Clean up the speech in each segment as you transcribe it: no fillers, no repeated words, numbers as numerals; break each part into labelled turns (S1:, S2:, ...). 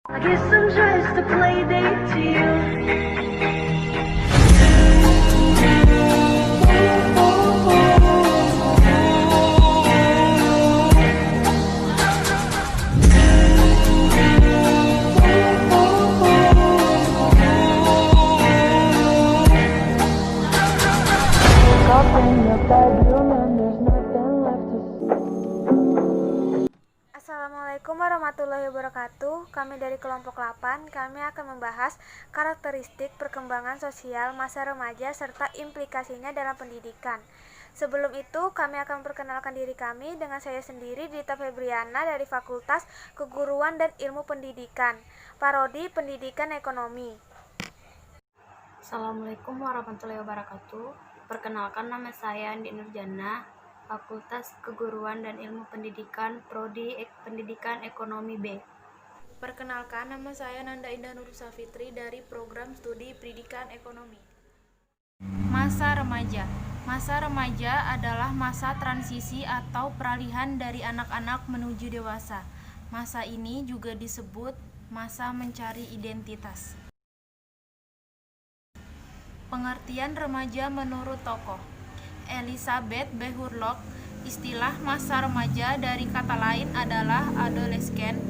S1: I guess I'm just a play date to you. Wake up in your bedroom and there's nothing left to see.
S2: Assalamualaikum warahmatullahi wabarakatuh. Kami dari kelompok 8, kami akan membahas karakteristik perkembangan sosial masa remaja serta implikasinya dalam pendidikan. Sebelum itu, kami akan memperkenalkan diri kami dengan saya sendiri, Dita Febriana dari Fakultas Keguruan dan Ilmu Pendidikan, Prodi Pendidikan Ekonomi.
S3: Assalamualaikum warahmatullahi wabarakatuh. Perkenalkan, nama saya Andi Nurjana, Fakultas Keguruan dan Ilmu Pendidikan, Prodi Pendidikan Ekonomi B.
S2: Perkenalkan, nama saya Nanda Indah Nurusa Fitri dari Program Studi Pendidikan Ekonomi.
S4: Masa remaja. Masa remaja adalah masa transisi atau peralihan dari anak-anak menuju dewasa. Masa ini juga disebut masa mencari identitas. Pengertian remaja menurut tokoh Elizabeth B. Hurlock. Istilah masa remaja dari kata lain adalah adolesken.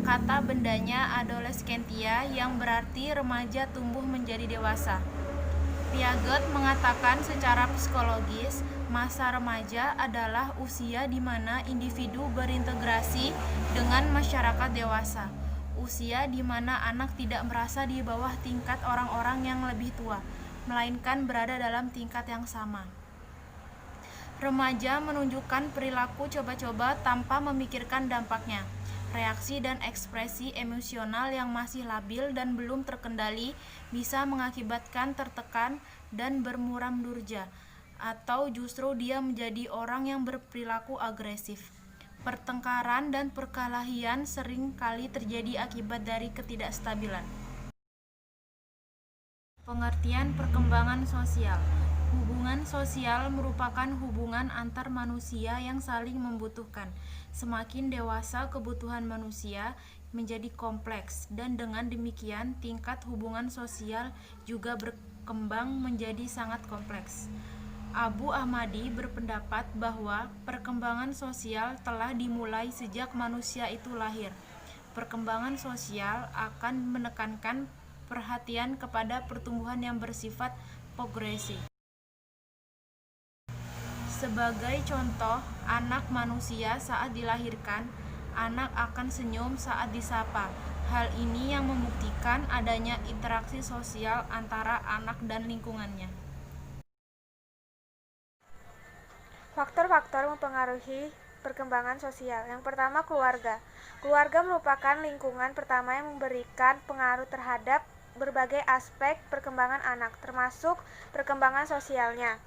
S4: Kata bendanya adolescentia yang berarti remaja tumbuh menjadi dewasa. Piaget mengatakan secara psikologis, masa remaja adalah usia di mana individu berintegrasi dengan masyarakat dewasa. Usia di mana anak tidak merasa di bawah tingkat orang-orang yang lebih tua, melainkan berada dalam tingkat yang sama. Remaja menunjukkan perilaku coba-coba tanpa memikirkan dampaknya. Reaksi dan ekspresi emosional yang masih labil dan belum terkendali bisa mengakibatkan tertekan dan bermuram durja, atau justru dia menjadi orang yang berperilaku agresif. Pertengkaran dan perkelahian sering kali terjadi akibat dari ketidakstabilan. Pengertian perkembangan sosial. Hubungan sosial merupakan hubungan antar manusia yang saling membutuhkan. Semakin dewasa kebutuhan manusia menjadi kompleks, dan dengan demikian tingkat hubungan sosial juga berkembang menjadi sangat kompleks. Abu Ahmadi berpendapat bahwa perkembangan sosial telah dimulai sejak manusia itu lahir. Perkembangan sosial akan menekankan perhatian kepada pertumbuhan yang bersifat progresif. Sebagai contoh, anak manusia saat dilahirkan, anak akan senyum saat disapa. Hal ini yang membuktikan adanya interaksi sosial antara anak dan lingkungannya.
S2: Faktor-faktor mempengaruhi perkembangan sosial. Yang pertama, keluarga. Keluarga merupakan lingkungan pertama yang memberikan pengaruh terhadap berbagai aspek perkembangan anak, termasuk perkembangan sosialnya.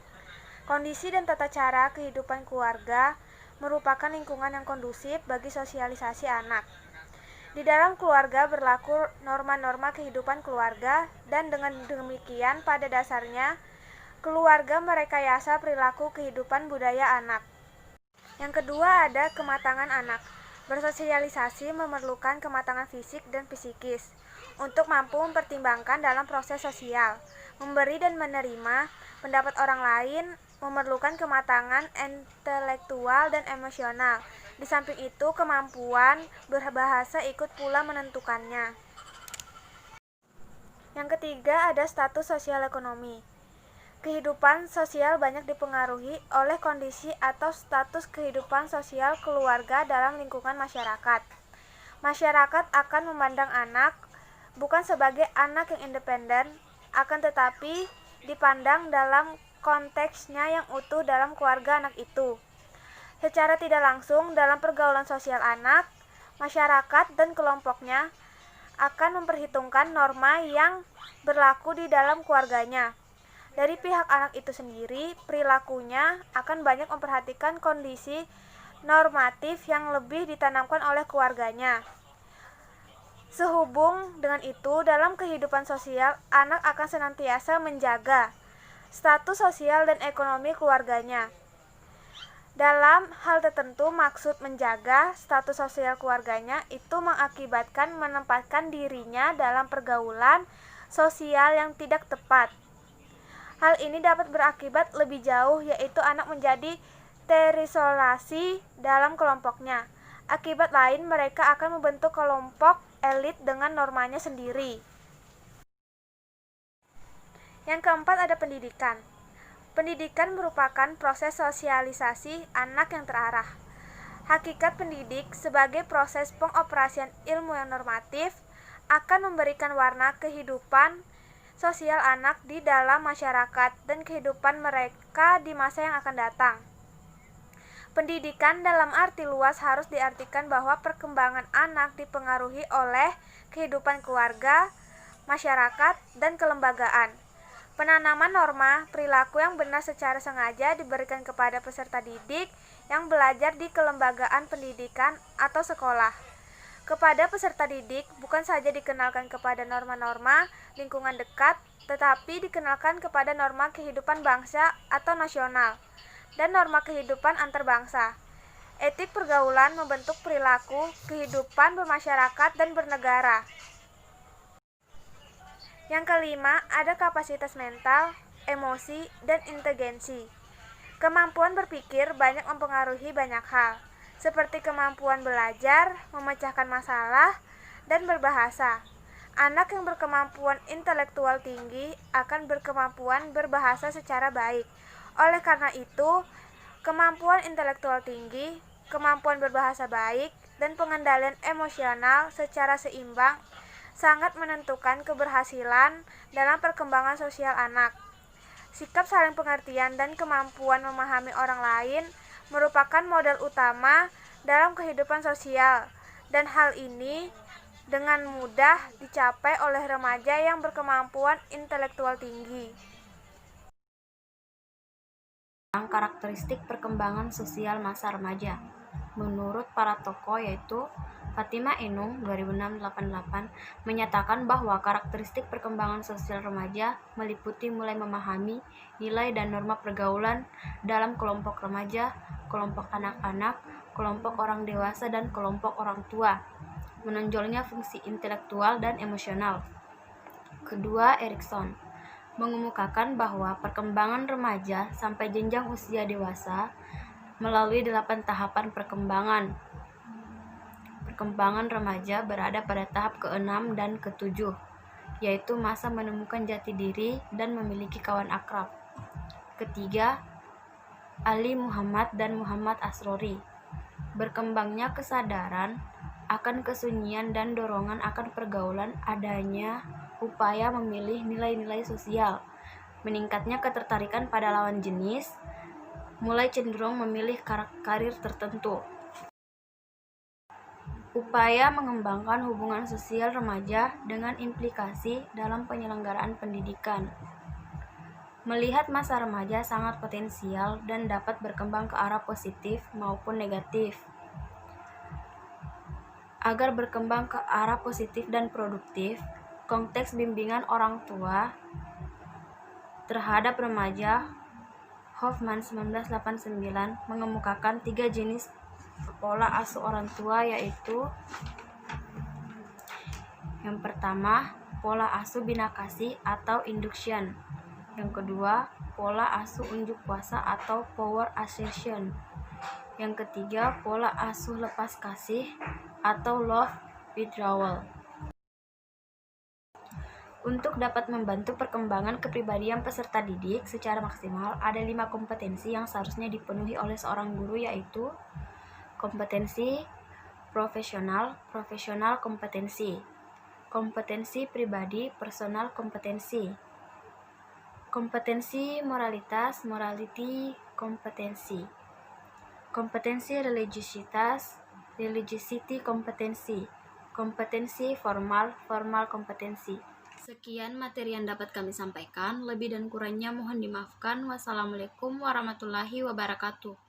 S2: Kondisi dan tata cara kehidupan keluarga merupakan lingkungan yang kondusif bagi sosialisasi anak. Di dalam keluarga berlaku norma-norma kehidupan keluarga, dan dengan demikian pada dasarnya keluarga merekayasa perilaku kehidupan budaya anak. Yang kedua, ada kematangan anak. Bersosialisasi memerlukan kematangan fisik dan psikis untuk mampu mempertimbangkan dalam proses sosial. Memberi dan menerima pendapat orang lain memerlukan kematangan intelektual dan emosional. Di samping itu, kemampuan berbahasa ikut pula menentukannya. Yang ketiga, ada status sosial ekonomi. Kehidupan sosial banyak dipengaruhi oleh kondisi atau status kehidupan sosial keluarga dalam lingkungan masyarakat. Masyarakat akan memandang anak bukan sebagai anak yang independen, akan tetapi dipandang dalam konteksnya yang utuh dalam keluarga anak itu. Secara tidak langsung dalam pergaulan sosial anak, masyarakat dan kelompoknya akan memperhitungkan norma yang berlaku di dalam keluarganya. Dari pihak anak itu sendiri, perilakunya akan banyak memperhatikan kondisi normatif yang lebih ditanamkan oleh keluarganya. Sehubung dengan itu, dalam kehidupan sosial, anak akan senantiasa menjaga status sosial dan ekonomi keluarganya. Dalam hal tertentu, maksud menjaga status sosial keluarganya itu mengakibatkan menempatkan dirinya dalam pergaulan sosial yang tidak tepat. Hal ini dapat berakibat lebih jauh, yaitu anak menjadi terisolasi dalam kelompoknya. Akibat lain, mereka akan membentuk kelompok elit dengan normanya sendiri. Yang keempat ada pendidikan. Pendidikan merupakan proses sosialisasi anak yang terarah. Hakikat pendidik sebagai proses pengoperasian ilmu yang normatif akan memberikan warna kehidupan sosial anak di dalam masyarakat dan kehidupan mereka di masa yang akan datang. Pendidikan dalam arti luas harus diartikan bahwa perkembangan anak dipengaruhi oleh kehidupan keluarga, masyarakat, dan kelembagaan. Penanaman norma perilaku yang benar secara sengaja diberikan kepada peserta didik yang belajar di kelembagaan pendidikan atau sekolah. Kepada peserta didik bukan saja dikenalkan kepada norma-norma lingkungan dekat, tetapi dikenalkan kepada norma kehidupan bangsa atau nasional, dan norma kehidupan antar bangsa. Etik pergaulan membentuk perilaku kehidupan bermasyarakat dan bernegara. Yang kelima, ada kapasitas mental, emosi, dan inteligensi. Kemampuan berpikir banyak mempengaruhi banyak hal, seperti kemampuan belajar, memecahkan masalah, dan berbahasa. Anak yang berkemampuan intelektual tinggi akan berkemampuan berbahasa secara baik. Oleh karena itu, kemampuan intelektual tinggi, kemampuan berbahasa baik, dan pengendalian emosional secara seimbang sangat menentukan keberhasilan dalam perkembangan sosial anak. Sikap saling pengertian dan kemampuan memahami orang lain merupakan modal utama dalam kehidupan sosial, dan hal ini dengan mudah dicapai oleh remaja yang berkemampuan intelektual tinggi.
S3: Karakteristik perkembangan sosial masa remaja menurut para tokoh yaitu Fatimah Enung 2688 menyatakan bahwa karakteristik perkembangan sosial remaja meliputi mulai memahami nilai dan norma pergaulan dalam kelompok remaja, kelompok anak-anak, kelompok orang dewasa, dan kelompok orang tua. Menonjolnya fungsi intelektual dan emosional. Kedua, Erikson mengemukakan bahwa perkembangan remaja sampai jenjang usia dewasa melalui 8 tahapan perkembangan. Perkembangan remaja berada pada tahap ke-6 dan ke-7, yaitu masa menemukan jati diri dan memiliki kawan akrab. Ketiga, Ali Muhammad dan Muhammad Asrori. Berkembangnya kesadaran akan kesunyian dan dorongan akan pergaulan, adanya upaya memilih nilai-nilai sosial, meningkatnya ketertarikan pada lawan jenis, mulai cenderung memilih karir tertentu. Upaya mengembangkan hubungan sosial remaja dengan implikasi dalam penyelenggaraan pendidikan. Melihat masa remaja sangat potensial dan dapat berkembang ke arah positif maupun negatif. Agar berkembang ke arah positif dan produktif, konteks bimbingan orang tua terhadap remaja Hoffman 1989 mengemukakan 3 jenis pola asuh orang tua, yaitu yang pertama, pola asuh bina kasih atau induction. Yang kedua, pola asuh unjuk kuasa atau power assertion. Yang ketiga, pola asuh lepas kasih atau love withdrawal. Untuk dapat membantu perkembangan kepribadian peserta didik secara maksimal, ada 5 kompetensi yang seharusnya dipenuhi oleh seorang guru, yaitu kompetensi profesional kompetensi, kompetensi pribadi personal kompetensi, kompetensi moralitas morality kompetensi, kompetensi religiosity kompetensi, kompetensi formal kompetensi. Sekian materi yang dapat kami sampaikan, lebih dan kurangnya mohon dimaafkan. Wassalamualaikum warahmatullahi wabarakatuh.